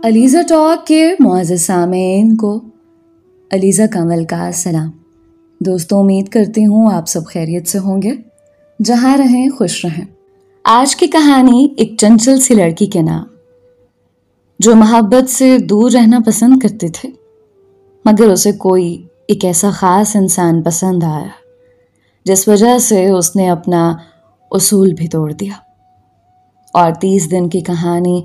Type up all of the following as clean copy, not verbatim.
Alizeh talk کے معزز سامعین کو علیزہ کمل کا سلام۔ دوستوں، امید کرتی ہوں آپ سب خیریت سے ہوں گے، جہاں رہیں خوش رہیں۔ آج کی کہانی ایک چنچل سی لڑکی کے نام، جو محبت سے دور رہنا پسند کرتے تھے، مگر اسے کوئی ایک ایسا خاص انسان پسند آیا جس وجہ سے اس نے اپنا اصول بھی توڑ دیا، اور 30 دن کی کہانی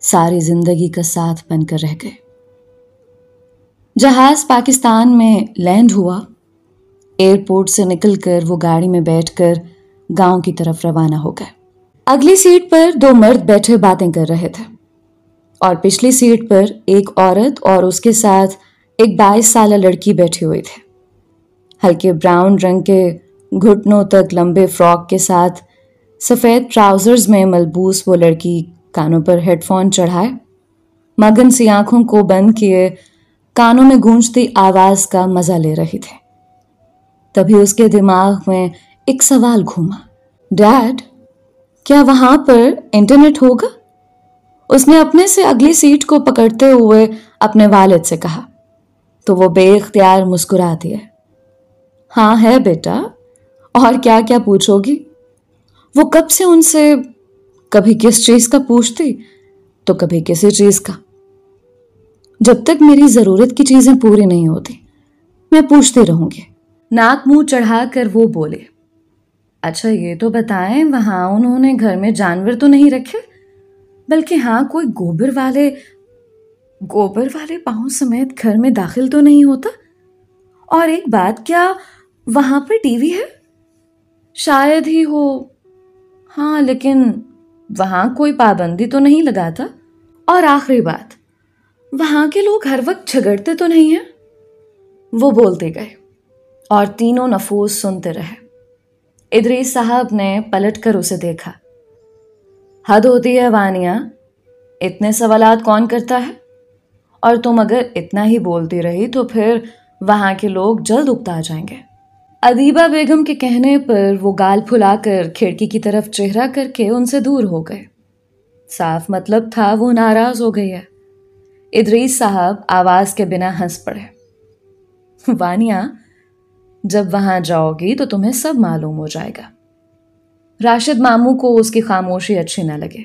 ساری زندگی کا ساتھ بن کر رہ گئے۔ جہاز پاکستان میں لینڈ ہوا۔ ایئرپورٹ سے نکل کر وہ گاڑی میں بیٹھ کر گاؤں کی طرف روانہ ہو گئے۔ اگلی سیٹ پر 2 مرد بیٹھے باتیں کر رہے تھے، اور پچھلی سیٹ پر ایک عورت اور اس کے ساتھ ایک 22 سالہ لڑکی بیٹھی ہوئی تھی۔ ہلکے براؤن رنگ کے گھٹنوں تک لمبے فراک کے ساتھ سفید ٹراؤزرز میں ملبوس وہ لڑکی کانوں پر ہیڈ فون چڑھائے، مگن سی آنکھوں کو بند کیے کانوں میں گونجتی آواز کا مزہ لے رہی تھی۔ تبھی اس کے دماغ میں ایک سوال گھوما، ڈیڈ، کیا وہاں پر انٹرنیٹ ہوگا؟ اس نے اپنے سے اگلی سیٹ کو پکڑتے ہوئے اپنے والد سے کہا، تو وہ بے اختیار مسکرا دیے۔ ہاں ہے بیٹا، اور کیا کیا پوچھو گی؟ وہ کب سے ان سے کبھی کس چیز کا پوچھتی تو کبھی کسی چیز کا۔ جب تک میری ضرورت کی چیزیں پوری نہیں ہوتی میں پوچھتی رہوں گی۔ ناک منہ چڑھا کر وہ بولے، اچھا یہ تو بتائیں، وہاں انہوں نے گھر میں جانور تو نہیں رکھے؟ بلکہ ہاں کوئی گوبر والے پاؤں سمیت گھر میں داخل تو نہیں ہوتا؟ اور ایک بات، کیا وہاں پر ٹی وی ہے؟ شاید ہی ہو، ہاں لیکن وہاں کوئی پابندی تو نہیں لگاتا؟ اور آخری بات، وہاں کے لوگ ہر وقت جھگڑتے تو نہیں ہیں؟ وہ بولتے گئے اور تینوں نفوس سنتے رہے۔ ادریس صاحب نے پلٹ کر اسے دیکھا۔ حد ہوتی ہے وانیہ، اتنے سوالات کون کرتا ہے؟ اور تم اگر اتنا ہی بولتی رہی تو پھر وہاں کے لوگ جلد اکتا جائیں گے۔ ادیبہ بیگم کے کہنے پر وہ گال پھلا کر کھڑکی کی طرف چہرہ کر کے ان سے دور ہو گئے۔ صاف مطلب تھا وہ ناراض ہو گئی ہے۔ ادریس صاحب آواز کے بنا ہنس پڑے۔ وانیہ، جب وہاں جاؤ گی تو تمہیں سب معلوم ہو جائے گا۔ راشد ماموں کو اس کی خاموشی اچھی نہ لگے۔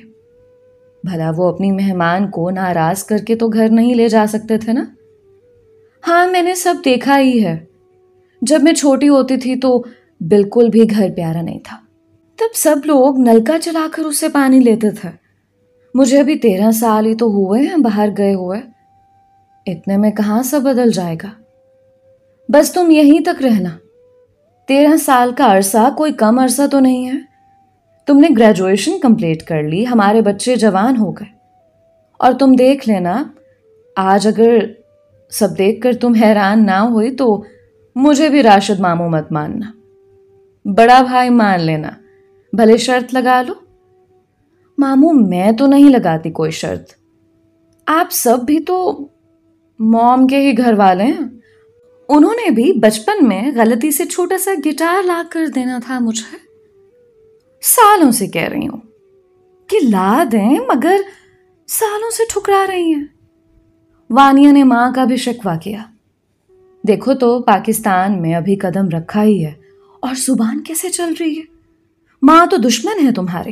بھلا وہ اپنی مہمان کو ناراض کر کے تو گھر نہیں لے جا سکتے تھے نا؟ ہاں میں نے سب دیکھا ہی ہے۔ جب میں چھوٹی ہوتی تھی تو بالکل بھی گھر پیارا نہیں تھا۔ تب سب لوگ نلکا چلا کر اس سے پانی لیتے تھے۔ مجھے ابھی 13 سال ہی تو ہوئے ہیں باہر گئے ہوئے، اتنے میں کہاں سب بدل جائے گا؟ بس تم یہیں تک رہنا۔ 13 سال کا عرصہ کوئی کم عرصہ تو نہیں ہے۔ تم نے گریجویشن کمپلیٹ کر لی، ہمارے بچے جوان ہو گئے، اور تم دیکھ لینا، آج اگر سب دیکھ کر تم حیران نہ ہوئی تو مجھے بھی راشد ماموں مت ماننا، بڑا بھائی مان لینا، بھلے شرط لگا لو۔ ماموں میں تو نہیں لگاتی کوئی شرط، آپ سب بھی تو موم کے ہی گھر والے ہیں۔ انہوں نے بھی بچپن میں غلطی سے چھوٹا سا گٹار لا کر دینا تھا مجھے۔ سالوں سے کہہ رہی ہوں کہ لا دیں، مگر سالوں سے ٹھکرا رہی ہیں۔ وانیہ نے ماں کا بھی شکوہ کیا۔ دیکھو تو پاکستان میں ابھی قدم رکھا ہی ہے اور زبان کیسے چل رہی ہے؟ ماں تو دشمن ہے تمہارے۔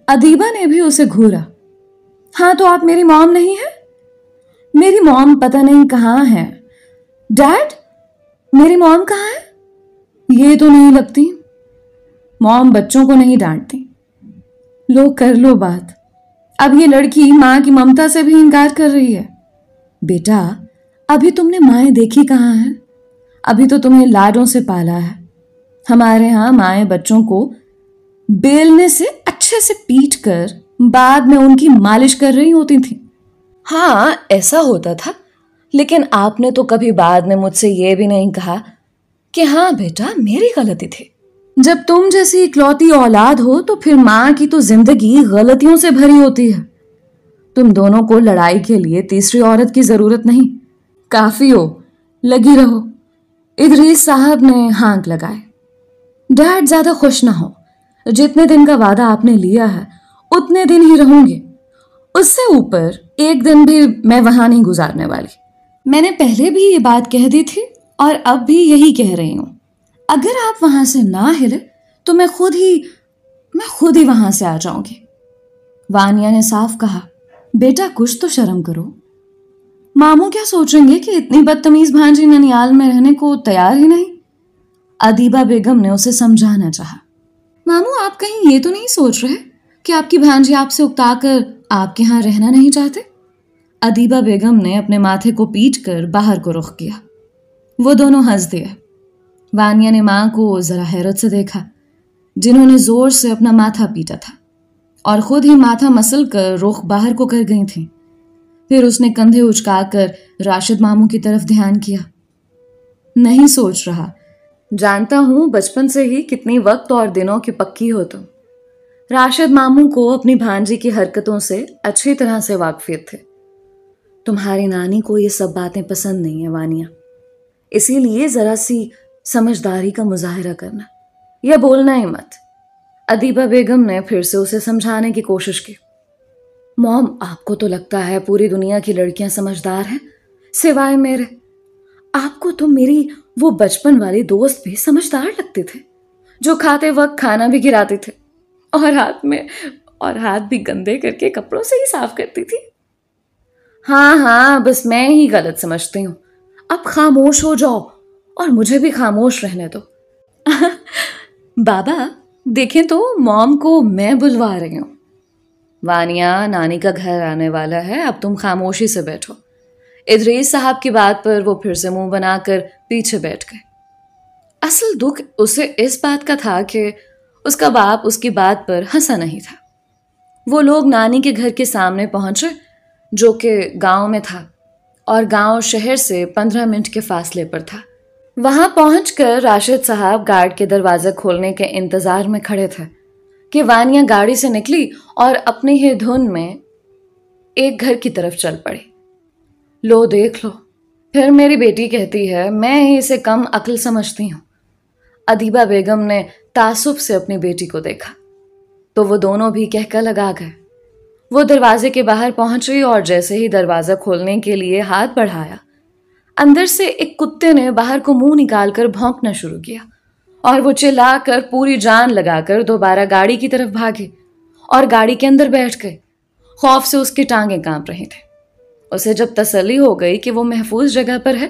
ادیبہ نے بھی اسے گھورا۔ ہاں تو آپ میری موم نہیں ہیں؟ میری موم پتہ نہیں کہاں ہے۔ ڈیڈ، میری موم کہاں ہے؟ یہ تو نہیں لگتی۔ موم بچوں کو نہیں ڈانٹتی۔ لو کر لو بات۔ اب یہ لڑکی ماں کی ممتا سے بھی انکار کر رہی ہے۔ بیٹا، ابھی تم نے مائیں دیکھی کہاں ہیں؟ ابھی تو تمہیں لاڈوں سے پالا ہے۔ ہمارے ہاں مائیں بچوں کو بیلنے سے اچھے سے پیٹ کر بعد میں ان کی مالش کر رہی ہوتی تھیں۔ ہاں ایسا ہوتا تھا، لیکن آپ نے تو کبھی بعد میں مجھ سے یہ بھی نہیں کہا کہ ہاں بیٹا میری غلطی تھی۔ جب تم جیسی اکلوتی اولاد ہو تو پھر ماں کی تو زندگی غلطیوں سے بھری ہوتی ہے۔ تم دونوں کو لڑائی کے لیے تیسری عورت کی ضرورت نہیں، کافی ہو، لگی رہو۔ ادریس صاحب نے ہانک لگائے۔ ڈیڈ زیادہ خوش نہ ہو، جتنے دن کا وعدہ آپ نے لیا ہے اتنے دن ہی رہوں گی، اس سے اوپر ایک دن بھی میں وہاں نہیں گزارنے والی. میں نے پہلے بھی یہ بات کہہ دی تھی اور اب بھی یہی کہہ رہی ہوں. اگر آپ وہاں سے نہ ہلے تو میں خود ہی وہاں سے آ جاؤں گی. وانیا نے صاف کہا. بیٹا کچھ تو شرم کرو. ماموں کیا سوچیں گے کہ اتنی بدتمیز بھانجی ننیال میں رہنے کو تیار ہی نہیں. ادیبہ بیگم نے اسے سمجھانا چاہا. ماموں آپ کہیں یہ تو نہیں سوچ رہے کہ آپ کی بھانجی آپ سے اکتا کر آپ کے ہاں رہنا نہیں چاہتے؟ ادیبہ بیگم نے اپنے ماتھے کو پیٹ کر باہر کو رخ کیا. وہ دونوں ہنس دیے. وانیا نے ماں کو ذرا حیرت سے دیکھا جنہوں نے زور سے اپنا ماتھا پیٹا تھا اور خود ہی ماتھا مسل کر رخ باہر کو کر گئی تھیں. پھر اس نے کندھے اچکا کر راشد ماموں کی طرف دھیان کیا. نہیں سوچ رہا. جانتا ہوں بچپن سے ہی کتنی وقت اور دنوں کی پکی ہو تم. راشد ماموں کو اپنی بھانجی کی حرکتوں سے اچھی طرح سے واقفیت تھے. تمہاری نانی کو یہ سب باتیں پسند نہیں ہیں وانیا، اسی لیے ذرا سی سمجھداری کا مظاہرہ کرنا یا بولنا ہی مت. ادیبہ بیگم نے پھر سے اسے سمجھانے کی کوشش کی. موم آپ کو تو لگتا ہے پوری دنیا کی لڑکیاں سمجھدار ہیں سوائے میرے. آپ کو تو میری وہ بچپن والی دوست بھی سمجھدار لگتے تھے جو کھاتے وقت کھانا بھی گراتے تھے اور ہاتھ بھی گندے کر کے کپڑوں سے ہی صاف کرتی تھی. ہاں بس میں ہی غلط سمجھتی ہوں. اب خاموش ہو جاؤ اور مجھے بھی خاموش رہنے دو. بابا دیکھیں تو موم کو میں بلوا رہی ہوں. وانیا نانی کا گھر آنے والا ہے، اب تم خاموشی سے بیٹھو. ادریس صاحب کی بات پر وہ پھر سے منہ بنا کر پیچھے بیٹھ گئے. اصل دکھ اسے اس بات کا تھا کہ اس کا باپ اس کی بات پر ہنسا نہیں تھا. وہ لوگ نانی کے گھر کے سامنے پہنچے جو کہ گاؤں میں تھا اور گاؤں شہر سے 15 منٹ کے فاصلے پر تھا. وہاں پہنچ کر راشد صاحب گارڈ کے دروازے کھولنے کے انتظار میں کھڑے تھے کہ وانیا گاڑی سے نکلی اور اپنی ہی دھن میں ایک گھر کی طرف چل پڑی. لو دیکھ لو، پھر میری بیٹی کہتی ہے میں ہی اسے کم عقل سمجھتی ہوں. ادیبہ بیگم نے تعصب سے اپنی بیٹی کو دیکھا تو وہ دونوں بھی کہکا لگا گئے. وہ دروازے کے باہر پہنچی اور جیسے ہی دروازہ کھولنے کے لیے ہاتھ بڑھایا، اندر سے ایک کتے نے باہر کو منہ نکال کر بھونکنا شروع کیا اور وہ چلا کر پوری جان لگا کر دوبارہ گاڑی کی طرف بھاگے اور گاڑی کے اندر بیٹھ گئے. خوف سے اس کی ٹانگیں کانپ رہی تھیں. اسے جب تسلی ہو گئی کہ وہ محفوظ جگہ پر ہے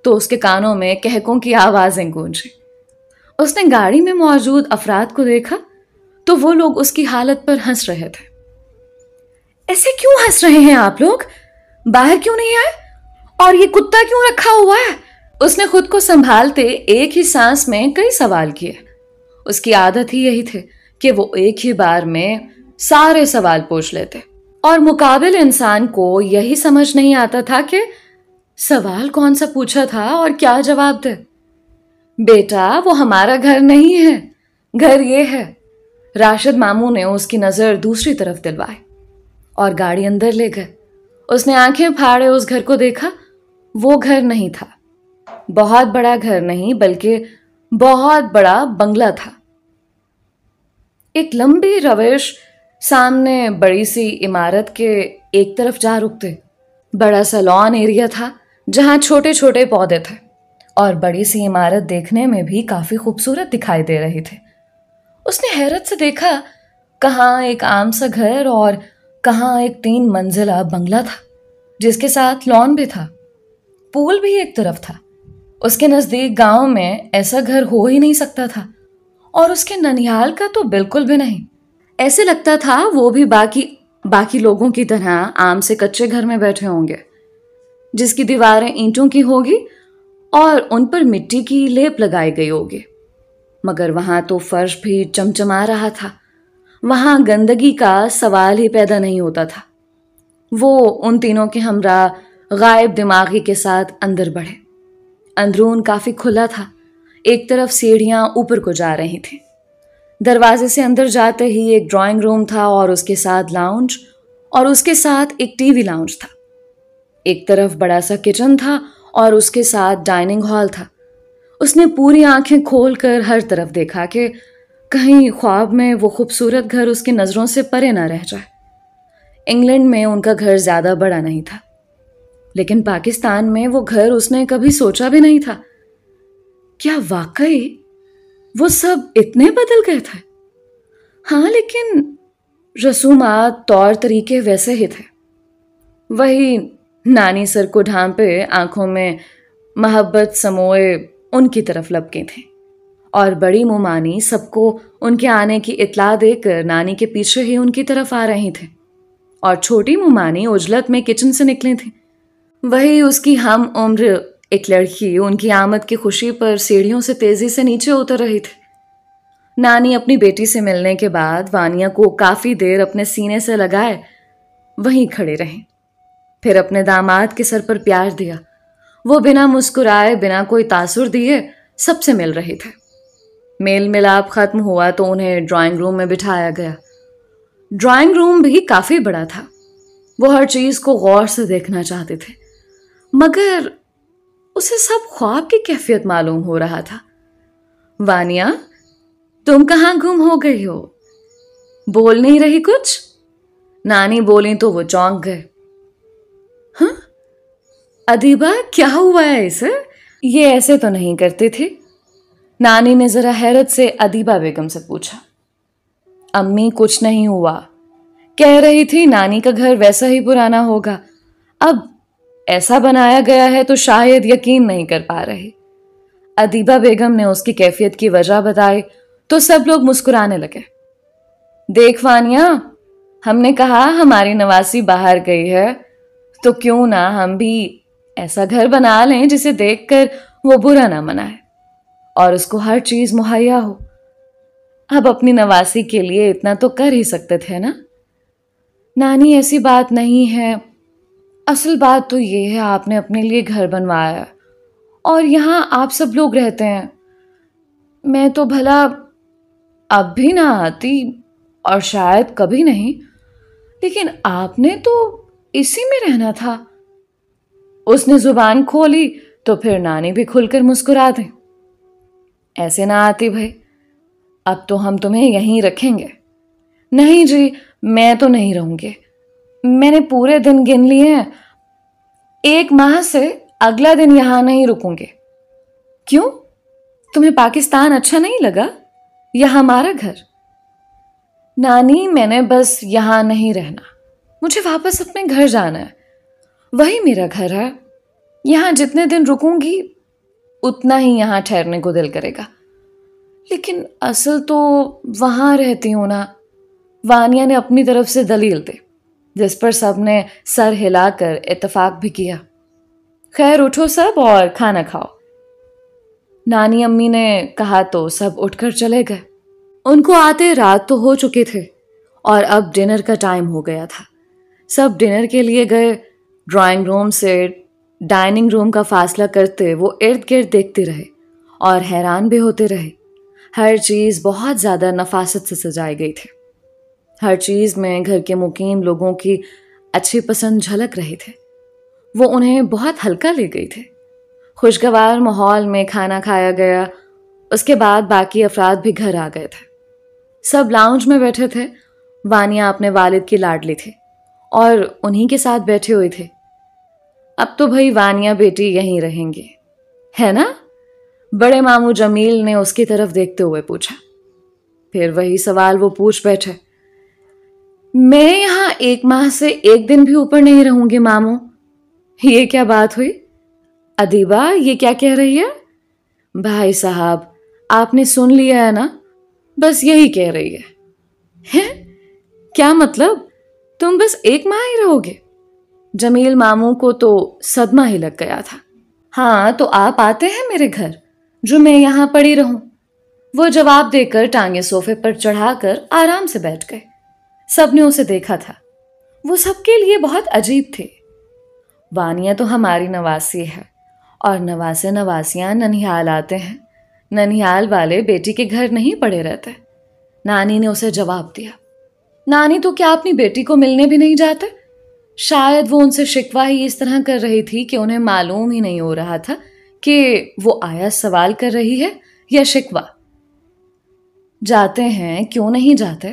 تو اس کے کانوں میں کہکوں کی آوازیں گونجی. اس نے گاڑی میں موجود افراد کو دیکھا تو وہ لوگ اس کی حالت پر ہنس رہے تھے. ایسے کیوں ہنس رہے ہیں آپ لوگ؟ باہر کیوں نہیں آئے؟ اور یہ کتا کیوں رکھا ہوا ہے؟ اس نے خود کو سنبھالتے ایک ہی سانس میں کئی سوال کیے. اس کی عادت ہی یہی تھی کہ وہ ایک ہی بار میں سارے سوال پوچھ لیتے اور مقابل انسان کو یہی سمجھ نہیں آتا تھا کہ سوال کون سا پوچھا تھا اور کیا جواب دے. بیٹا وہ ہمارا گھر نہیں ہے، گھر یہ ہے. راشد ماموں نے اس کی نظر دوسری طرف دلوائی اور گاڑی اندر لے گئے. اس نے آنکھیں پھاڑے اس گھر کو دیکھا. وہ گھر نہیں تھا، بہت بڑا گھر نہیں بلکہ بہت بڑا بنگلہ تھا. ایک لمبی روش سامنے بڑی سی عمارت کے ایک طرف جا رکتے. بڑا سا لان ایریا تھا جہاں چھوٹے چھوٹے پودے تھے اور بڑی سی عمارت دیکھنے میں بھی کافی خوبصورت دکھائی دے رہی تھی. اس نے حیرت سے دیکھا کہاں ایک عام سا گھر اور کہاں ایک 3 منزلہ بنگلہ تھا جس کے ساتھ لان بھی تھا. پول بھی ایک طرف تھا. اس کے نزدیک گاؤں میں ایسا گھر ہو ہی نہیں سکتا تھا اور اس کے ننیال کا تو بالکل بھی نہیں. ایسے لگتا تھا وہ بھی باقی لوگوں کی طرح عام سے کچے گھر میں بیٹھے ہوں گے جس کی دیواریں اینٹوں کی ہوگی اور ان پر مٹی کی لیپ لگائی گئی ہوگی. مگر وہاں تو فرش بھی چمچما رہا تھا. وہاں گندگی کا سوال ہی پیدا نہیں ہوتا تھا. وہ ان تینوں کے ہمراہ غائب دماغی کے ساتھ اندر بڑھے. اندرون کافی کھلا تھا. ایک طرف سیڑھیاں اوپر کو جا رہی تھیں. دروازے سے اندر جاتے ہی ایک ڈرائنگ روم تھا اور اس کے ساتھ لاؤنج اور اس کے ساتھ ایک ٹی وی لاؤنج تھا. ایک طرف بڑا سا کچن تھا اور اس کے ساتھ ڈائننگ ہال تھا. اس نے پوری آنکھیں کھول کر ہر طرف دیکھا کہ کہیں خواب میں وہ خوبصورت گھر اس کی نظروں سے پرے نہ رہ جائے. انگلینڈ میں ان کا گھر زیادہ بڑا نہیں تھا، لیکن پاکستان میں وہ گھر اس نے کبھی سوچا بھی نہیں تھا۔ کیا واقعی وہ سب اتنے بدل گئے تھے؟ ہاں، لیکن رسومات، طور طریقے ویسے ہی تھے۔ وہی نانی سر کو ڈھانپے، آنکھوں میں محبت سموئے ان کی طرف لپکے تھے، اور بڑی مومانی سب کو ان کے آنے کی اطلاع دے کر نانی کے پیچھے ہی ان کی طرف آ رہی تھے، اور چھوٹی مومانی عجلت میں کچن سے نکلی تھی۔ وہی اس کی ہم عمر ایک لڑکی ان کی آمد کی خوشی پر سیڑھیوں سے تیزی سے نیچے اتر رہی تھی۔ نانی اپنی بیٹی سے ملنے کے بعد وانیا کو کافی دیر اپنے سینے سے لگائے وہیں کھڑے رہیں، پھر اپنے داماد کے سر پر پیار دیا۔ وہ بنا مسکرائے، بنا کوئی تاثر دیے سب سے مل رہے تھے۔ میل ملاپ ختم ہوا تو انہیں ڈرائنگ روم میں بٹھایا گیا۔ ڈرائنگ روم بھی کافی بڑا تھا۔ وہ ہر چیز کو غور سے دیکھنا چاہتے تھے، مگر اسے سب خواب کی کیفیت معلوم ہو رہا تھا۔ وانیا، تم کہاں گم ہو گئی ہو؟ بول نہیں رہی کچھ؟ نانی بولیں تو وہ چونک گئے۔ ہاں ادیبہ، کیا ہوا ہے اسے؟ یہ ایسے تو نہیں کرتی تھی۔ نانی نے ذرا حیرت سے ادیبہ بیگم سے پوچھا۔ امی، کچھ نہیں ہوا، کہہ رہی تھی نانی کا گھر ویسا ہی پرانا ہوگا، اب ایسا بنایا گیا ہے تو شاید یقین نہیں کر پا رہی۔ ادیبہ بیگم نے اس کی کیفیت کی وجہ بتائی تو سب لوگ مسکرانے لگے۔ دیکھ وانیا، ہم نے کہا ہماری نواسی باہر گئی ہے تو کیوں نہ ہم بھی ایسا گھر بنا لیں جسے دیکھ کر وہ برا نہ منائے اور اس کو ہر چیز مہیا ہو۔ اب اپنی نواسی کے لیے اتنا تو کر ہی سکتے تھے نا؟ نانی، ایسی بات نہیں ہے، اصل بات تو یہ ہے آپ نے اپنے لیے گھر بنوایا اور یہاں آپ سب لوگ رہتے ہیں۔ میں تو بھلا اب بھی نہ آتی اور شاید کبھی نہیں، لیکن آپ نے تو اسی میں رہنا تھا۔ اس نے زبان کھولی تو پھر نانی بھی کھل کر مسکرا دیں۔ ایسے نہ آتی بھائی، اب تو ہم تمہیں یہیں رکھیں گے۔ نہیں جی، میں تو نہیں رہوں گی، میں نے پورے دن گن لیے ہیں، 1 ماہ سے اگلا دن یہاں نہیں رکوں گے۔ کیوں؟ تمہیں پاکستان اچھا نہیں لگا یا ہمارا گھر؟ نانی، میں نے بس یہاں نہیں رہنا، مجھے واپس اپنے گھر جانا ہے، وہی میرا گھر ہے۔ یہاں جتنے دن رکوں گی اتنا ہی یہاں ٹھہرنے کو دل کرے گا، لیکن اصل تو وہاں رہتی ہوں نا۔ وانیا نے اپنی طرف سے دلیل دی، جس پر سب نے سر ہلا کر اتفاق بھی کیا۔ خیر، اٹھو سب اور کھانا کھاؤ۔ نانی امی نے کہا تو سب اٹھ کر چلے گئے۔ ان کو آتے رات تو ہو چکے تھے اور اب ڈنر کا ٹائم ہو گیا تھا۔ سب ڈنر کے لیے گئے۔ ڈرائنگ روم سے ڈائننگ روم کا فاصلہ کرتے وہ ارد گرد دیکھتے رہے اور حیران بھی ہوتے رہے۔ ہر چیز بہت زیادہ نفاست سے سجائی گئی تھی۔ ہر چیز میں گھر کے مقیم لوگوں کی اچھی پسند جھلک رہے تھے۔ وہ انہیں بہت ہلکا لے گئی تھے۔ خوشگوار ماحول میں کھانا کھایا گیا۔ اس کے بعد باقی افراد بھی گھر آ گئے تھے۔ سب لاؤنج میں بیٹھے تھے۔ وانیا اپنے والد کی لاڈلی تھی اور انہی کے ساتھ بیٹھے ہوئے تھے۔ اب تو بھائی وانیا بیٹی یہیں رہیں گی، ہے نا؟ بڑے ماموں جمیل نے اس کی طرف دیکھتے ہوئے پوچھا۔ پھر وہی سوال وہ پوچھ بیٹھے۔ میں یہاں 1 ماہ سے 1 دن بھی اوپر نہیں رہوں گی ماموں۔ یہ کیا بات ہوئی؟ ادیبہ، یہ کیا کہہ رہی ہے؟ بھائی صاحب، آپ نے سن لیا ہے نا، بس یہی کہہ رہی ہے۔ کیا مطلب؟ تم بس 1 ماہ ہی رہو گے؟ جمیل ماموں کو تو صدمہ ہی لگ گیا تھا۔ ہاں تو آپ آتے ہیں میرے گھر جو میں یہاں پڑی رہوں؟ وہ جواب دے کر ٹانگیں صوفے پر چڑھا کر آرام سے بیٹھ گئے۔ سب نے اسے دیکھا تھا۔ وہ سب کے لیے بہت عجیب تھے۔ وانیا تو ہماری نواسی ہے اور نواسے نواسیاں ننیہال آتے ہیں، ننیہال والے بیٹی کے گھر نہیں پڑے رہتے، نانی نے اسے جواب دیا۔ نانی تو کیا اپنی بیٹی کو ملنے بھی نہیں جاتے؟ شاید وہ ان سے شکوہ ہی اس طرح کر رہی تھی کہ انہیں معلوم ہی نہیں ہو رہا تھا کہ وہ آیا سوال کر رہی ہے یا شکوہ۔ جاتے ہیں، کیوں نہیں جاتے؟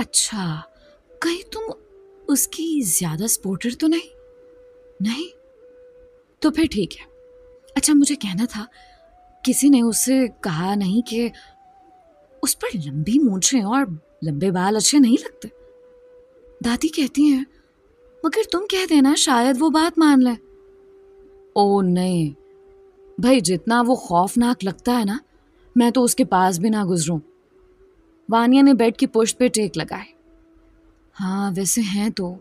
اچھا، کہیں تم اس کی زیادہ سپورٹر تو نہیں؟ نہیں تو پھر ٹھیک ہے. اچھا مجھے کہنا تھا، کسی نے اسے کہا نہیں کہ اس پر لمبی مونچھیں اور لمبے بال اچھے نہیں لگتے؟ دادی کہتی ہیں مگر تم کہہ دینا شاید وہ بات مان لے. او نہیں بھائی، جتنا وہ خوفناک لگتا ہے نا، میں تو اس کے پاس بھی نہ گزروں. وانیا نے بیڈ کی پشت پہ ٹیک لگائے. ہاں ویسے ہیں تو.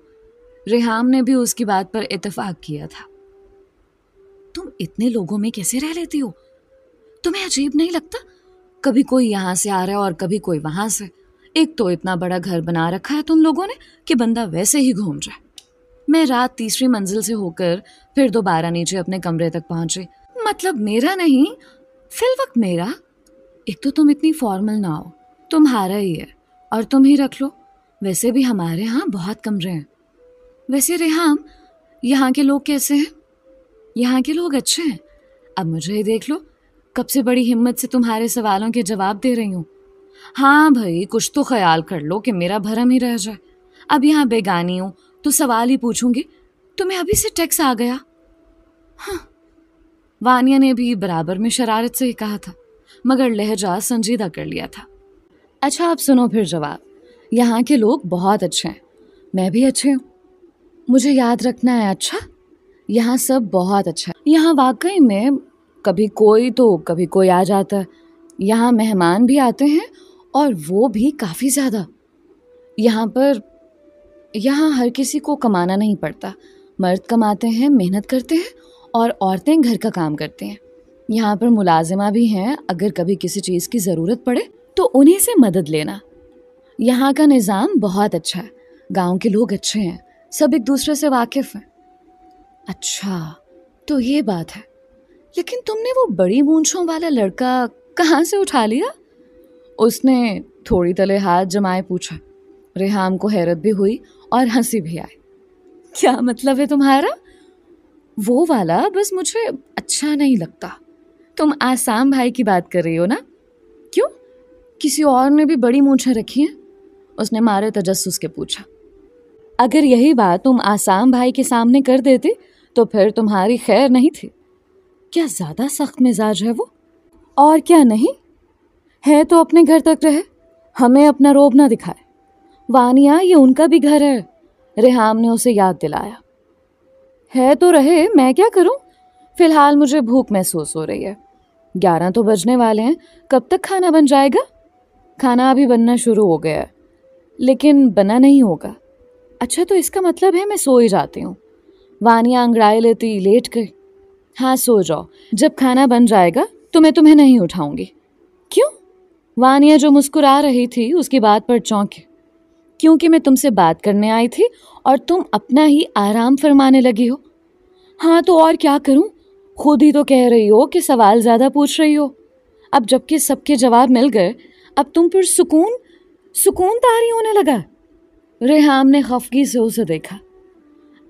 ریحام نے بھی اس کی بات پر اتفاق کیا تھا. تم اتنے لوگوں میں کیسے رہ لیتی ہو؟ تمہیں عجیب نہیں لگتا؟ کبھی کوئی یہاں سے آ رہا ہے اور کبھی کوئی وہاں سے. ایک تو اتنا بڑا گھر بنا رکھا ہے تم لوگوں نے کہ بندہ ویسے ہی گھوم جائے. میں رات تیسری منزل سے ہو کر پھر دوبارہ نیچے اپنے کمرے تک پہنچی. مطلب میرا نہیں، فی الوقت میرا. ایک تو تم اتنی فارمل نہ ہو، تمہارا ہی ہے اور تم ہی رکھ لو. ویسے بھی ہمارے ہاں بہت کمرے ہیں. ویسے ریحام، یہاں کے لوگ کیسے ہیں؟ یہاں کے لوگ اچھے ہیں. اب مجھے ہی دیکھ لو، کب سے بڑی ہمت سے تمہارے سوالوں کے جواب دے رہی ہوں. ہاں بھائی، کچھ تو خیال کر لو کہ میرا بھرم ہی رہ جائے. اب یہاں بیگانی ہوں تو سوال ہی پوچھوں گی. تمہیں ابھی سے ٹیکس آ گیا؟ ہاں. وانیا نے بھی برابر میں شرارت سے ہی کہا تھا، مگر لہجہ سنجیدہ کر لیا تھا. اچھا اب سنو پھر جواب. یہاں کے لوگ بہت اچھے ہیں، میں بھی اچھے ہوں. مجھے یاد رکھنا ہے. اچھا، یہاں سب بہت اچھا ہے. یہاں واقعی میں کبھی کوئی تو کبھی کوئی آ جاتا ہے. یہاں مہمان بھی آتے ہیں اور وہ بھی کافی زیادہ. یہاں ہر کسی کو کمانا نہیں پڑتا. مرد کماتے ہیں، محنت کرتے ہیں، اور عورتیں گھر کا کام کرتے ہیں. یہاں پر ملازمہ بھی ہیں، اگر کبھی کسی چیز کی ضرورت پڑے تو انہیں سے مدد لینا. یہاں کا نظام بہت اچھا ہے. گاؤں کے لوگ اچھے ہیں، سب ایک دوسرے سے واقف ہیں. اچھا تو یہ بات ہے. لیکن تم نے وہ بڑی مونچھوں والا لڑکا کہاں سے اٹھا لیا؟ اس نے تھوڑی تلے ہاتھ جمائے پوچھا. ریحام کو حیرت بھی ہوئی اور ہنسی بھی آئی. کیا مطلب ہے تمہارا؟ وہ والا بس مجھے اچھا نہیں لگتا. تم آسام بھائی کی بات کر رہی ہو نا؟ کیوں، کسی اور نے بھی بڑی مونچھیں رکھی ہیں؟ اس نے مارے تجسس کے پوچھا. اگر یہی بات تم آسام بھائی کے سامنے کر دیتی تو پھر تمہاری خیر نہیں تھی. کیا زیادہ سخت مزاج ہے وہ؟ اور کیا نہیں ہے تو اپنے گھر تک رہے، ہمیں اپنا روب نہ دکھائے. وانیا، یہ ان کا بھی گھر ہے. ریحام نے اسے یاد دلایا. ہے تو رہے، میں کیا کروں؟ فی الحال مجھے بھوک محسوس ہو رہی ہے. 11 تو بجنے والے ہیں، کب تک کھانا بن جائے گا؟ کھانا ابھی بننا شروع ہو گیا ہے، لیکن بنا نہیں ہوگا. اچھا تو اس کا مطلب ہے میں سو ہی جاتی ہوں. وانیا انگڑائے لیتی لیٹ گئی. ہاں سو جاؤ، جب کھانا بن جائے گا تو میں تمہیں نہیں اٹھاؤں گی. کیوں؟ وانیا جو مسکرا رہی تھی اس کی بات پر چونکی. کیونکہ میں تم سے بات کرنے آئی تھی اور تم اپنا ہی آرام فرمانے لگی ہو. ہاں تو اور کیا کروں؟ خود ہی تو کہہ رہی ہو کہ سوال زیادہ پوچھ رہی ہو. اب جب کہ سب کے جواب مل گئے، اب تم پھر سکون طاری ہونے لگا. ریحام نے خفگی سے اسے دیکھا.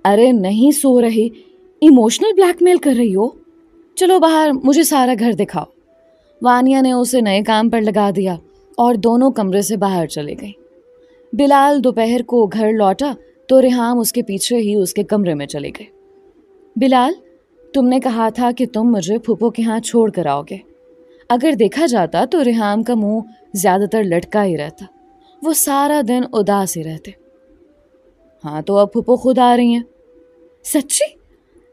ارے نہیں سو رہی، ایموشنل بلیک میل کر رہی ہو. چلو باہر، مجھے سارا گھر دکھاؤ. وانیا نے اسے نئے کام پر لگا دیا اور دونوں کمرے سے باہر چلے گئی. بلال دوپہر کو گھر لوٹا تو ریحام اس کے پیچھے ہی اس کے کمرے میں چلے گئے. بلال، تم نے کہا تھا کہ تم مجھے پھوپھو کے ہاں چھوڑ کر آؤ گے. اگر دیکھا جاتا تو ریحام کا منہ زیادہ تر لٹکا ہی رہتا، وہ سارا دن اداس ہی رہتے. ہاں تو اب پھوپھو خود آ رہی ہیں. سچی؟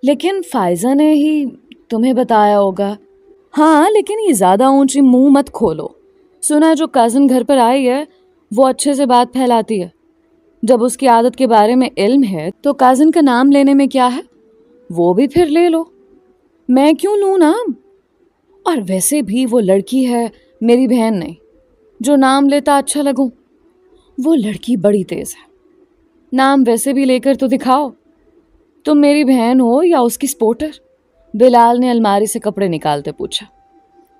لیکن فائزہ نے ہی تمہیں بتایا ہوگا. ہاں لیکن یہ زیادہ اونچی منہ مت کھولو. سنا جو کازن گھر پر آئی ہے وہ اچھے سے بات پھیلاتی ہے. جب اس کی عادت کے بارے میں علم ہے تو کازن کا نام لینے میں کیا ہے؟ وہ بھی پھر لے لو. میں کیوں لوں نام؟ اور ویسے بھی وہ لڑکی ہے، میری بہن نہیں، جو نام لیتا اچھا لگوں. وہ لڑکی بڑی تیز ہے. نام ویسے بھی لے کر تو دکھاؤ. تم میری بہن ہو یا اس کی سپورٹر؟ بلال نے الماری سے کپڑے نکالتے پوچھا.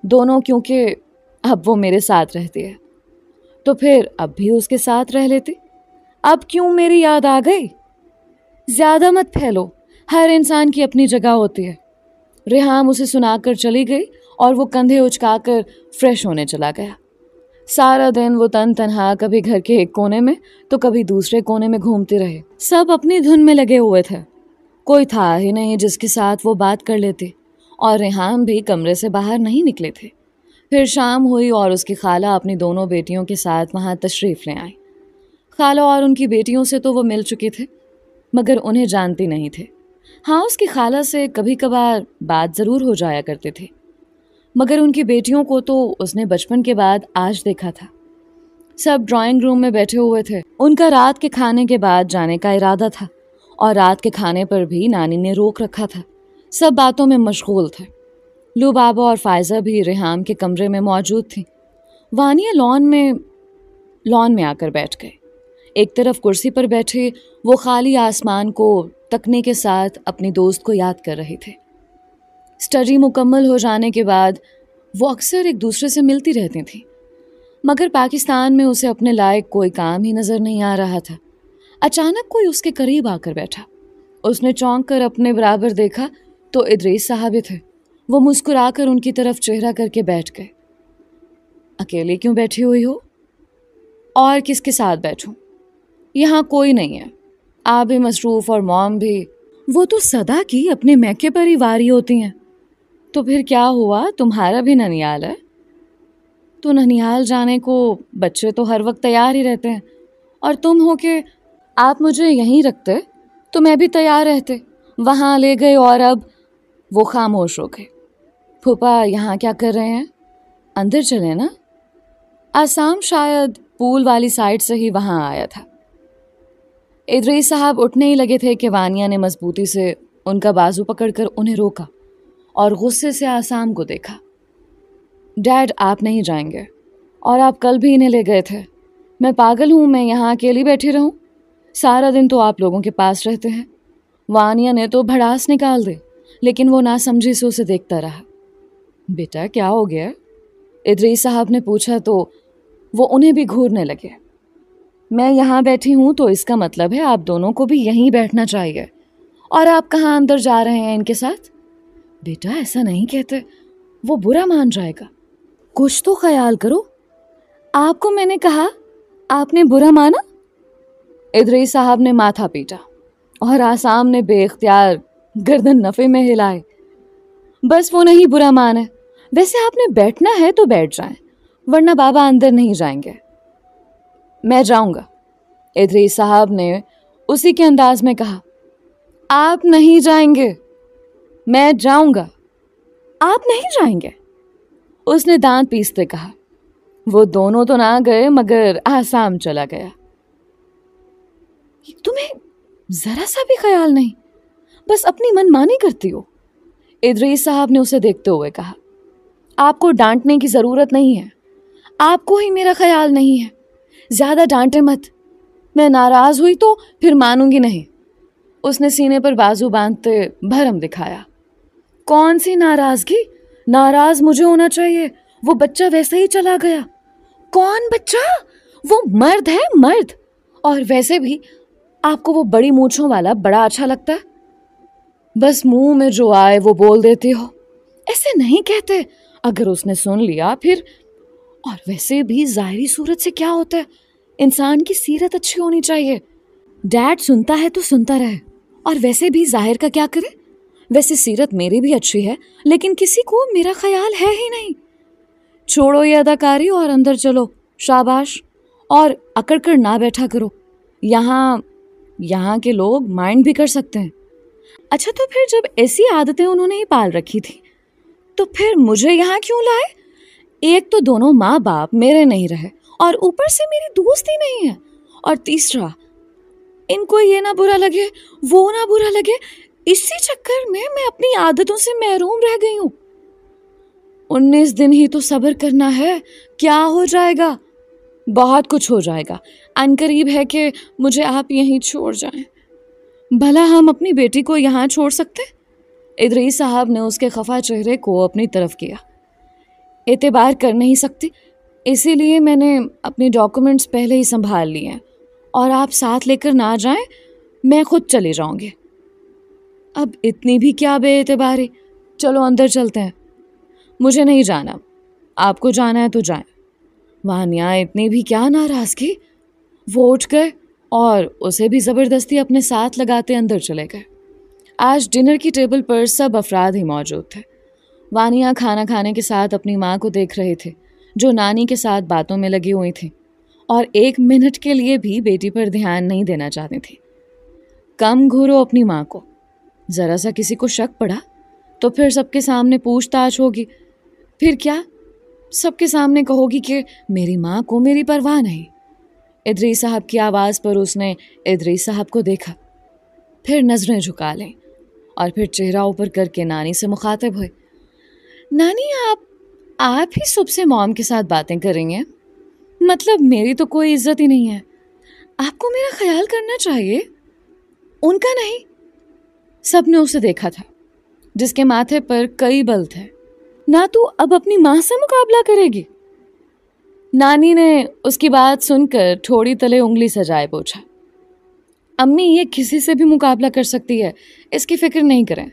دونوں، کیونکہ اب وہ میرے ساتھ رہتی ہے. تو پھر اب بھی اس کے ساتھ رہ لیتی. اب کیوں میری یاد آ گئی؟ زیادہ مت پھیلو، ہر انسان کی اپنی جگہ ہوتی ہے. ریحام اسے سنا کر چلی گئی اور وہ کندھے اچکا کر فریش ہونے چلا گیا. سارا دن وہ تن تنہا کبھی گھر کے ایک کونے میں تو کبھی دوسرے کونے میں گھومتے رہے. سب اپنی دھن میں لگے ہوئے تھے. کوئی تھا ہی نہیں جس کے ساتھ وہ بات کر لیتے، اور ریحان بھی کمرے سے باہر نہیں نکلے تھے. پھر شام ہوئی اور اس کی خالہ اپنی دونوں بیٹیوں کے ساتھ وہاں تشریف لے آئی. خالہ اور ان کی بیٹیوں سے تو وہ مل چکے تھے مگر انہیں جانتے نہیں تھے. ہاں، اس کی خالہ سے کبھی کبھار بات ضرور ہو جایا کرتے تھے، مگر ان کی بیٹیوں کو تو اس نے بچپن کے بعد آج دیکھا تھا. سب ڈرائنگ روم میں بیٹھے ہوئے تھے. ان کا رات کے کھانے کے بعد جانے کا ارادہ تھا اور رات کے کھانے پر بھی نانی نے روک رکھا تھا. سب باتوں میں مشغول تھے. لبابا اور فائزہ بھی ریحان کے کمرے میں موجود تھیں. وانیہ لان میں آ کر بیٹھ گئے. ایک طرف کرسی پر بیٹھے وہ خالی آسمان کو تکنے کے ساتھ اپنی دوست کو یاد کر رہے تھے. اسٹڈی مکمل ہو جانے کے بعد وہ اکثر ایک دوسرے سے ملتی رہتی تھیں، مگر پاکستان میں اسے اپنے لائق کوئی کام ہی نظر نہیں آ رہا تھا. اچانک کوئی اس کے قریب آ کر بیٹھا. اس نے چونک کر اپنے برابر دیکھا تو ادریس صاحب تھے. وہ مسکرا کر ان کی طرف چہرہ کر کے بیٹھ گئے. اکیلے کیوں بیٹھی ہوئی ہو؟ اور کس کے ساتھ بیٹھوں؟ یہاں کوئی نہیں ہے. آپ بھی مصروف اور موم بھی. وہ تو صدا کی اپنے میکے پر ہی واری ہوتی ہیں. تو پھر کیا ہوا، تمہارا بھی ننیال ہے؟ تو ننیال جانے کو بچے تو ہر وقت تیار ہی رہتے ہیں، اور تم ہو کہ آپ مجھے یہیں رکھتے تو میں بھی تیار رہتے. وہاں لے گئے اور اب وہ خاموش ہو گئے. پھوپھا یہاں کیا کر رہے ہیں؟ اندر چلیں نا. آسام شاید پول والی سائڈ سے ہی وہاں آیا تھا. ادریس صاحب اٹھنے ہی لگے تھے کہ وانیہ نے مضبوطی سے ان کا بازو پکڑ کر انہیں روکا اور غصے سے آسام کو دیکھا. ڈیڈ، آپ نہیں جائیں گے، اور آپ کل بھی انہیں لے گئے تھے. میں پاگل ہوں میں یہاں اکیلی بیٹھی رہوں؟ سارا دن تو آپ لوگوں کے پاس رہتے ہیں. وانیہ نے تو بھڑاس نکال دی، لیکن وہ ناسمجھی سے اسے دیکھتا رہا. بیٹا کیا ہو گیا؟ ادریس صاحب نے پوچھا تو وہ انہیں بھی گھورنے لگے. میں یہاں بیٹھی ہوں تو اس کا مطلب ہے آپ دونوں کو بھی یہیں بیٹھنا چاہیے. اور آپ کہاں اندر جا رہے ہیں ان کے ساتھ؟ بیٹا ایسا نہیں کہتے، وہ برا مان جائے گا. کچھ تو خیال کرو. آپ کو میں نے کہا، آپ نے برا مانا؟ ادریس صاحب نے ماتھا پیٹا اور آسام نے بے اختیار گردن نفے میں ہلائے. بس وہ نہیں برا مانے. ویسے آپ نے بیٹھنا ہے تو بیٹھ جائیں، ورنہ بابا اندر نہیں جائیں گے. میں جاؤں گا، ادریس صاحب نے اسی کے انداز میں کہا. آپ نہیں جائیں گے. میں جاؤں گا. آپ نہیں جائیں گے، اس نے دانت پیستے کہا. وہ دونوں تو نہ گئے مگر آسام چلا گیا. تمہیں ذرا سا بھی خیال نہیں، بس اپنی من مانی کرتی ہو، ادریس صاحب نے اسے دیکھتے ہوئے کہا. آپ کو ڈانٹنے کی ضرورت نہیں ہے، آپ کو ہی میرا خیال نہیں ہے. زیادہ ڈانٹے مت، میں ناراض ہوئی تو پھر مانوں گی نہیں. اس نے سینے پر بازو باندھتے بھرم دکھایا. کون سی ناراضگی؟ ناراض مجھے ہونا چاہیے، وہ بچہ ویسے ہی چلا گیا. کون بچہ؟ وہ مرد ہے، مرد. اور ویسے بھی آپ کو وہ بڑی مونچھوں والا بڑا اچھا لگتا ہے. بس منہ میں جو آئے وہ بول دیتی ہو. ایسے نہیں کہتے. اگر اس نے سن لیا پھر. اور ویسے بھی ظاہری صورت سے کیا ہوتا ہے، انسان کی سیرت اچھی ہونی چاہیے. ڈیڈ سنتا ہے تو سنتا رہے، اور ویسے بھی ظاہر کا کیا کرے. ویسے سیرت میری بھی اچھی ہے، لیکن کسی کو میرا خیال ہے ہی نہیں. چھوڑو یہ اداکاری اور اندر چلو. شاباش. اور اکڑ کر نہ بیٹھا کرو، یہاں کے لوگ مائنڈ بھی کر سکتے ہیں. اچھا تو پھر جب ایسی عادتیں انہوں نے ہی پال رکھی تھی تو پھر مجھے یہاں کیوں لائے؟ ایک تو دونوں ماں باپ میرے نہیں رہے، اور اوپر سے میری دوست ہی نہیں ہے. اور تیسرا ان کو یہ نہ برا لگے، وہ نہ برا لگے، اسی چکر میں اپنی عادتوں سے محروم رہ گئی ہوں. 19 دن ہی تو صبر کرنا ہے، کیا ہو جائے گا؟ بہت کچھ ہو جائے گا. عنقریب ہے کہ مجھے آپ یہیں چھوڑ جائیں. بھلا ہم اپنی بیٹی کو یہاں چھوڑ سکتے؟ ادریس صاحب نے اس کے خفا چہرے کو اپنی طرف کیا. اعتبار کر نہیں سکتی، اسی لیے میں نے اپنی ڈاکومنٹس پہلے ہی سنبھال لیے ہیں، اور آپ ساتھ لے کر نہ جائیں، میں خود چلے جاؤں گی. اب اتنی بھی کیا بے اعتباری. چلو اندر چلتے ہیں. مجھے نہیں جانا، آپ کو جانا ہے تو جائیں. وانیا اتنی بھی کیا ناراضگی. وہ اٹھ گئے اور اسے بھی زبردستی اپنے ساتھ لگاتے اندر چلے گئے. آج ڈنر کی ٹیبل پر سب افراد ہی موجود تھے. وانیا کھانا کھانے کے ساتھ اپنی ماں کو دیکھ رہے تھے جو نانی کے ساتھ باتوں میں لگی ہوئی تھی اور 1 منٹ کے لیے بھی بیٹی پر دھیان نہیں دینا چاہتی تھی. کم گھورو اپنی ماں کو. ذرا سا کسی کو شک پڑا تو پھر سب کے سامنے پوچھ تاچھ ہوگی. پھر کیا سب کے سامنے کہو گی کہ میری ماں کو میری پرواہ نہیں. ادریس صاحب کی آواز پر اس نے ادریس صاحب کو دیکھا، پھر نظریں جھکا لیں اور پھر چہرہ اوپر کر کے نانی سے مخاطب ہوئے. نانی آپ ہی صبح سے موم کے ساتھ باتیں کر رہی ہیں. مطلب میری تو کوئی عزت ہی نہیں ہے. آپ کو میرا خیال کرنا چاہیے، ان کا نہیں. سب نے اسے دیکھا تھا جس کے ماتھے پر کئی بل تھے. نہ تو اب اپنی ماں سے مقابلہ کرے گی؟ نانی نے اس کی بات سن کر ٹھوڑی تلے انگلی سجائے پوچھا. امی یہ کسی سے بھی مقابلہ کر سکتی ہے، اس کی فکر نہیں کریں.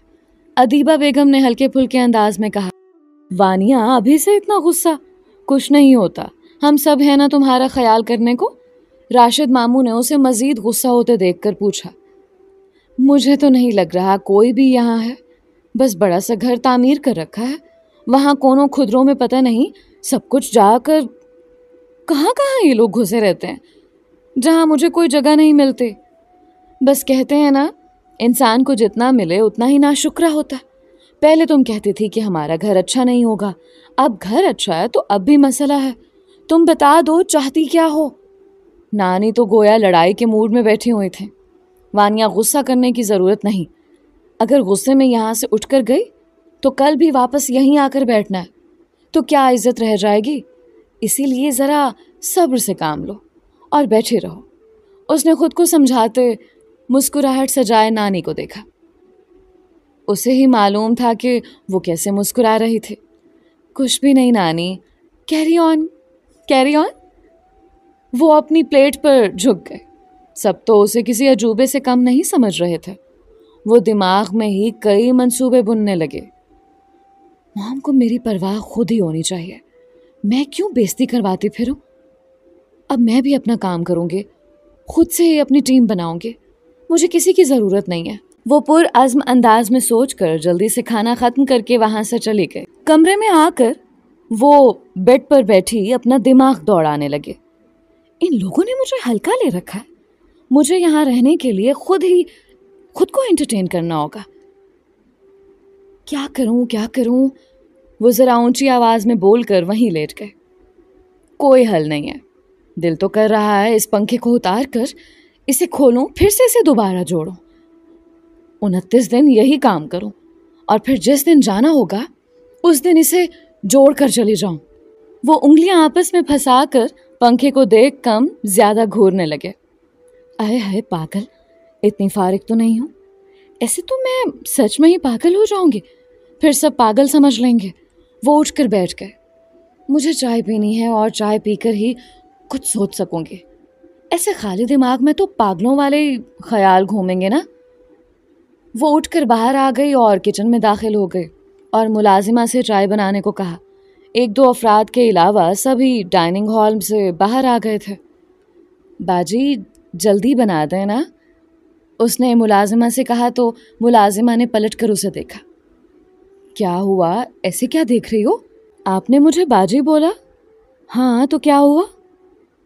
ادیبہ بیگم نے ہلکے پھلکے انداز میں کہا. وانیا ابھی سے اتنا غصہ؟ کچھ نہیں ہوتا، ہم سب ہیں نا تمہارا خیال کرنے کو. راشد ماموں نے اسے مزید غصہ ہوتے دیکھ کر پوچھا. مجھے تو نہیں لگ رہا کوئی بھی یہاں ہے، بس بڑا سا گھر تعمیر کر رکھا ہے، وہاں کونوں کھدروں میں پتہ نہیں سب کچھ جا کر کہاں کہاں یہ لوگ گھسے رہتے ہیں جہاں مجھے کوئی جگہ نہیں ملتی. بس کہتے ہیں نا انسان کو جتنا ملے اتنا ہی ناشکرا ہوتا. پہلے تم کہتی تھی کہ ہمارا گھر اچھا نہیں ہوگا، اب گھر اچھا ہے تو اب بھی مسئلہ ہے. تم بتا دو چاہتی کیا ہو؟ نانی تو گویا لڑائی کے موڈ میں بیٹھی ہوئی تھیں. وانیا غصہ کرنے کی ضرورت نہیں. اگر غصے میں یہاں سے اٹھ کر گئی تو کل بھی واپس یہیں آ کر بیٹھنا ہے تو کیا عزت رہ جائے گی؟ اسی لیے ذرا صبر سے کام لو اور بیٹھے رہو. اس نے خود کو سمجھاتے مسکراہٹ سجائے نانی کو دیکھا. اسے ہی معلوم تھا کہ وہ کیسے مسکرا رہی تھی. کچھ بھی نہیں نانی، کیری آن کیری آن. وہ اپنی پلیٹ پر جھک گئے. سب تو اسے کسی عجوبے سے کم نہیں سمجھ رہے تھے. وہ دماغ میں ہی کئی منصوبے بننے لگے. مام کو میری پرواہ خود ہی ہونی چاہیے، میں کیوں بےزتی کرواتی پھروں؟ اب میں بھی اپنا کام کروں گی، خود سے ہی اپنی ٹیم بناؤں گی، مجھے کسی کی ضرورت نہیں ہے. وہ پر عزم انداز میں سوچ کر جلدی سے کھانا ختم کر کے وہاں سے چلی گئی. کمرے میں آ کر وہ بیڈ پر بیٹھی اپنا دماغ دوڑانے لگے. ان لوگوں نے مجھے ہلکا لے رکھا ہے، مجھے یہاں رہنے کے لیے خود کو انٹرٹین کرنا ہوگا. کیا کروں؟ وہ ذرا اونچی آواز میں بول کر وہیں لیٹ گئے. کوئی حل نہیں ہے. دل تو کر رہا ہے اس پنکھے کو اتار کر اسے کھولوں، پھر سے اسے دوبارہ جوڑوں. 29 دن یہی کام کروں اور پھر جس دن جانا ہوگا اس دن اسے جوڑ کر چلی جاؤں. وہ انگلیاں آپس میں پھنسا کر پنکھے کو دیکھ کم زیادہ گھورنے لگے. اے ہائے پاگل، اتنی فارغ تو نہیں ہوں، ایسے تو میں سچ میں ہی پاگل ہو جاؤں گی، پھر سب پاگل سمجھ لیں گے. وہ اٹھ کر بیٹھ گئے. مجھے چائے پینی ہے اور چائے پی کر ہی کچھ سوچ سکوں گی. ایسے خالی دماغ میں تو پاگلوں والے خیال گھومیں گے نا. وہ اٹھ کر باہر آ گئی اور کچن میں داخل ہو گئی اور ملازمہ سے چائے بنانے کو کہا. 1-2 افراد کے علاوہ سبھی ڈائننگ ہال سے باہر آ گئے تھے. باجی جلدی بنا دیں نا، اس نے ملازمہ سے کہا تو ملازمہ نے پلٹ کر اسے دیکھا. کیا ہوا؟ ایسے کیا دیکھ رہی ہو؟ آپ نے مجھے باجی بولا؟ ہاں تو کیا ہوا؟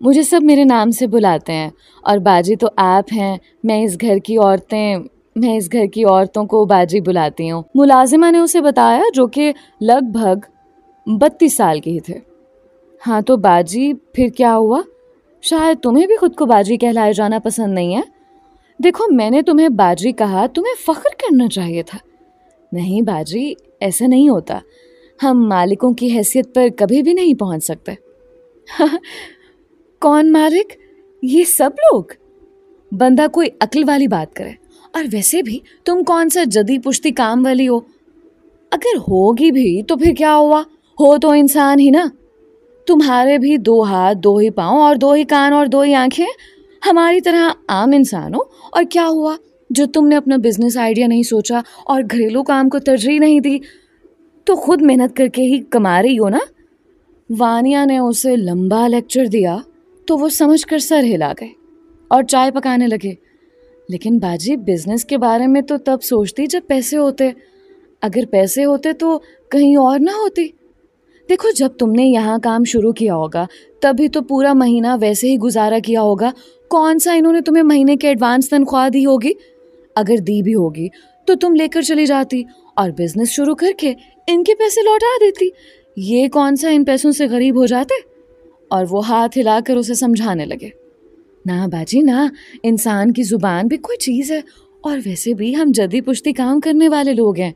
مجھے سب میرے نام سے بلاتے ہیں اور باجی تو آپ ہیں. میں اس گھر کی عورتوں کو باجی بلاتی ہوں. ملازمہ نے اسے بتایا جو کہ لگ بھگ 32 سال کی ہی تھے. ہاں تو باجی پھر کیا ہوا؟ شاید تمہیں بھی خود کو باجی کہلائے جانا پسند نہیں ہے. دیکھو میں نے تمہیں باجی کہا، تمہیں فخر کرنا چاہیے تھا. نہیں باجی ایسا نہیں ہوتا، ہم مالکوں کی حیثیت پر کبھی بھی نہیں پہنچ سکتے. کون مالک؟ یہ سب لوگ؟ بندہ کوئی عقل والی بات کرے. اور ویسے بھی تم کون سا جدی پشتی کام والی ہو؟ اگر ہوگی بھی تو پھر کیا ہوا، ہو تو انسان ہی نا. تمہارے بھی 2 ہاتھ 2 ہی پاؤں اور 2 ہی کان اور 2 ہی آنکھیں، ہماری طرح عام انسان ہو. اور کیا ہوا جو تم نے اپنا بزنس آئیڈیا نہیں سوچا اور گھریلو کام کو ترجیح نہیں دی تو خود محنت کر کے ہی کما رہی ہو نا. وانیا نے اسے لمبا لیکچر دیا تو وہ سمجھ کر سر ہلا گئے اور چائے پکانے لگے. لیکن باجی بزنس کے بارے میں تو تب سوچتی جب پیسے ہوتے. اگر پیسے ہوتے تو کہیں اور نہ ہوتی. دیکھو جب تم نے یہاں کام شروع کیا ہوگا تبھی تو پورا مہینہ ویسے ہی گزارا کیا ہوگا. کون سا انہوں نے تمہیں مہینے کے ایڈوانس تنخواہ دی ہوگی؟ اگر دی بھی ہوگی تو تم لے کر چلی جاتی اور بزنس شروع کر کے ان کے پیسے لوٹا دیتی. یہ کون سا ان پیسوں سے غریب ہو جاتے؟ اور وہ ہاتھ ہلا کر اسے سمجھانے لگے. نہ باجی نہ، انسان کی زبان بھی کوئی چیز ہے، اور ویسے بھی ہم جدی پشتی کام کرنے والے لوگ ہیں.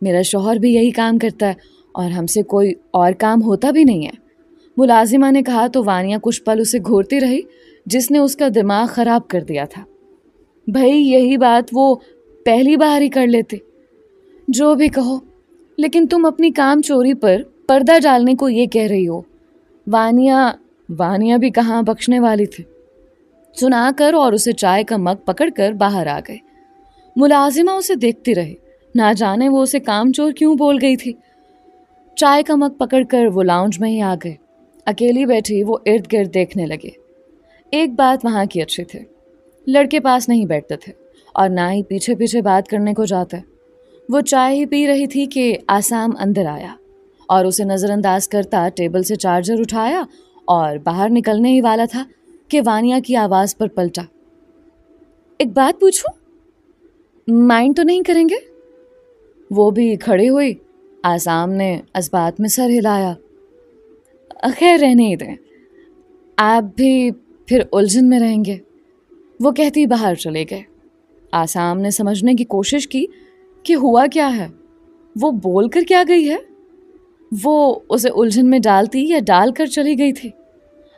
میرا شوہر بھی یہی کام کرتا ہے اور ہم سے کوئی اور کام ہوتا بھی نہیں ہے. ملازمہ نے کہا تو وانیا کچھ پل اسے گھورتی رہی جس نے اس کا دماغ خراب کر دیا تھا. بھائی یہی بات وہ پہلی بار ہی کر لیتے. جو بھی کہو، لیکن تم اپنی کام چوری پر پردہ ڈالنے کو یہ کہہ رہی ہو. وانیا بھی کہاں بخشنے والی تھی. سنا کر اور اسے چائے کا مگ پکڑ کر باہر آ گئے. ملازمہ اسے دیکھتی رہی، نہ جانے وہ اسے کام چور کیوں بول گئی تھی. چائے کا مگ پکڑ کر وہ لاؤنج میں ہی آ گئے. اکیلی بیٹھی وہ ارد گرد دیکھنے لگے. ایک بات وہاں کی اچھی تھی، لڑکے پاس نہیں بیٹھتے تھے اور نہ ہی پیچھے پیچھے بات کرنے کو جاتے. وہ چائے ہی پی رہی تھی کہ آسام اندر آیا اور اسے نظر انداز کرتا ٹیبل سے چارجر اٹھایا اور باہر نکلنے ہی والا تھا کہ وانیا کی آواز پر پلٹا. ایک بات پوچھوں؟ مائنڈ تو نہیں کریں گے؟ وہ بھی کھڑی ہوئی. آسام نے اس بات میں سر ہلایا. خیر رہنے ہی دیں، آپ بھی پھر الجھن میں رہیں گے، وہ کہتی باہر چلے گئے. آسام نے سمجھنے کی کوشش کی کہ ہوا کیا ہے، وہ بول کر کیا گئی ہے. وہ اسے الجھن میں ڈالتی یا ڈال کر چلی گئی تھی.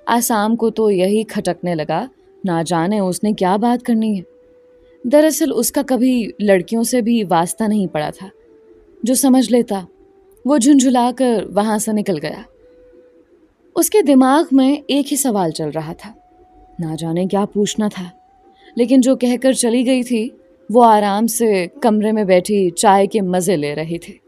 آسام کو تو یہی کھٹکنے لگا، نہ جانے اس نے کیا بات کرنی ہے. دراصل اس کا کبھی لڑکیوں سے بھی واسطہ نہیں پڑا تھا. جو سمجھ لیتا وہ جھنجھلا کر وہاں سے نکل گیا. اس کے دماغ میں ایک ہی سوال چل رہا تھا، نہ جانے کیا پوچھنا تھا. لیکن جو کہہ کر چلی گئی تھی وہ آرام سے کمرے میں بیٹھی چائے کے مزے لے رہی تھی.